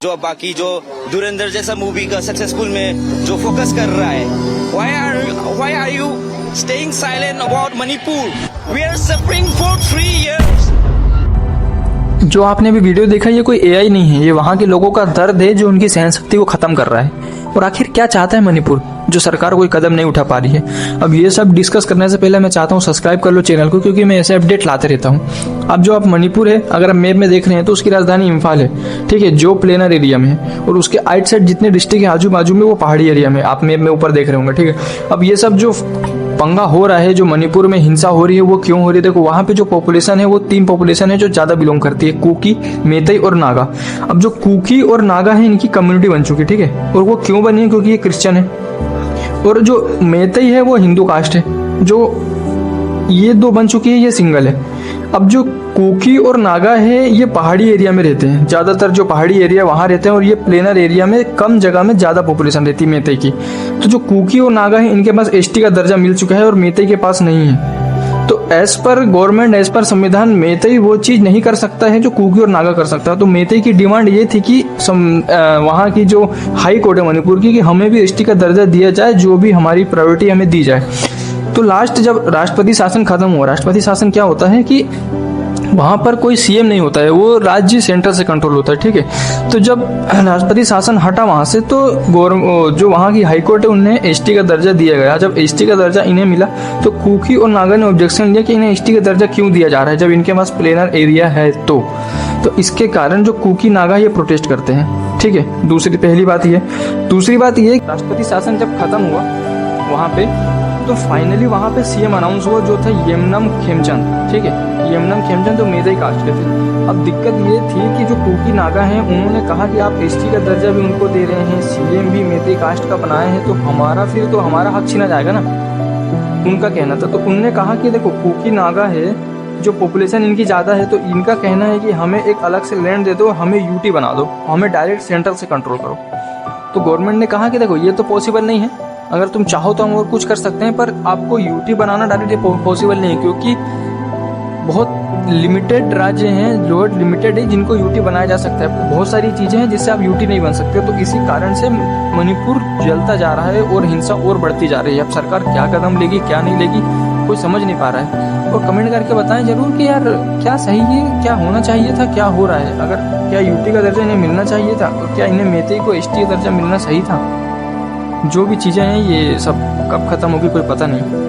जो बाकी जो धुरंधर जैसा मूवी का सक्सेसफुल में जो फोकस कर रहा है, why are you staying silent about Manipur? We are suffering for 3 years. जो आपने भी वीडियो देखा, ये कोई एआई नहीं है, ये वहाँ के लोगों का दर्द है जो उनकी सहन शक्ति को खत्म कर रहा है। और आखिर क्या चाहता है मणिपुर, जो सरकार कोई कदम नहीं उठा पा रही है। अब ये सब डिस्कस करने से पहले मैं चाहता हूँ सब्सक्राइब कर लो चैनल को, क्योंकि मैं ऐसे अपडेट लाते रहता हूँ। अब जो आप मणिपुर है, अगर आप मैप में देख रहे हैं तो उसकी राजधानी इम्फाल है, ठीक है, जो प्लेनर एरिया में है। और उसके आइट साइड जितने डिस्ट्रिक्ट है आजू बाजू में, वो पहाड़ी एरिया में, आप मैप में ऊपर देख रहे होंगे, ठीक है। अब ये सब जो पंगा हो रहा है, जो मणिपुर में हिंसा हो रही है, वो क्यों हो रही है? देखो, वहाँ पे जो पॉपुलेशन है वो 3 पॉपुलेशन है जो ज्यादा बिलोंग करती है, कुकी, मेतई और नागा। अब जो कुकी और नागा है, इनकी कम्युनिटी बन चुकी है, ठीक है। और वो क्यों बनी है? क्योंकि ये क्रिश्चियन है। और जो मेतई है वो हिंदू कास्ट है। जो ये 2 बन चुकी है, ये सिंगल है। अब जो कुकी और नागा है, ये पहाड़ी एरिया में रहते हैं, ज्यादातर जो पहाड़ी एरिया वहां रहते हैं। और ये प्लेनर एरिया में कम जगह में ज्यादा पॉपुलेशन रहती है मेतई की। तो जो कुकी और नागा है, इनके पास एसटी का दर्जा मिल चुका है और मेतई के पास नहीं है। तो as per government, as per संविधान, मेतई वो चीज नहीं कर सकता है जो कुकी और नागा कर सकता है। तो मेतई की डिमांड ये थी कि वहाँ की जो हाई कोर्ट है मणिपुर की, कि हमें भी एसटी का दर्जा दिया जाए, जो भी हमारी प्रायोरिटी हमें दी जाए। तो लास्ट जब राष्ट्रपति शासन खत्म हुआ, राष्ट्रपति शासन क्या होता है कि वहां पर कोई सीएम नहीं होता है, वो राज्य सेंटर से कंट्रोल होता है, ठीक है। तो जब राष्ट्रपति शासन हटा वहां से, तो जो वहां की हाईकोर्ट है, उन्हें एसटी का दर्जा दिया गया। जब एसटी का दर्जा इन्हें मिला, तो कुकी और नागा ने ऑब्जेक्शन लिया कि इन्हें एसटी का दर्जा क्यों दिया जा रहा है जब इनके पास प्लेनर एरिया है। तो इसके कारण जो कुकी नागा ये प्रोटेस्ट करते हैं, ठीक है। दूसरी पहली बात ये, दूसरी बात ये, राष्ट्रपति शासन जब खत्म हुआ वहां पे, तो फाइनली वहां पे सीएम अनाउंस हुआ, जो था येमनम खेमचंद, ठीक है। येमनम खेमचंद तो मेतई कास्ट के थे। अब दिक्कत ये थी कि जो कुकी नागा हैं, उन्होंने कहा कि आप एसटी का दर्जा भी उनको दे रहे हैं, सीएम भी मेतई कास्ट का बनाए हैं, तो हमारा हक छीना जाएगा ना, उनका कहना था। तो उनने कहा कि देखो, कुकी नागा है, जो पॉपुलेशन इनकी ज़्यादा है, तो इनका कहना है कि हमें एक अलग से लैंड दे दो, हमें यूटी बना दो, हमें डायरेक्ट सेंट्रल से कंट्रोल करो। तो गवर्नमेंट ने कहा कि देखो, ये तो पॉसिबल नहीं है, अगर तुम चाहो तो हम और कुछ कर सकते हैं, पर आपको यूटी बनाना डायरेक्ट पॉसिबल नहीं है, क्योंकि बहुत लिमिटेड राज्य हैं, जो लिमिटेड है जिनको यूटी बनाया जा सकता है। बहुत सारी चीज़ें हैं जिससे आप यूटी नहीं बन सकते। तो इसी कारण से मणिपुर जलता जा रहा है और हिंसा और बढ़ती जा रही है। अब सरकार क्या कदम लेगी, क्या नहीं लेगी, कोई समझ नहीं पा रहा है। और कमेंट करके बताएं जरूर कि यार क्या सही है, क्या होना चाहिए था, क्या हो रहा है। अगर क्या यूटी का दर्जा इन्हें मिलना चाहिए था, और क्या इन्हें मेतई को एसटी का दर्जा मिलना सही था। जो भी चीज़ें हैं, ये सब कब खत्म होगी कोई पता नहीं।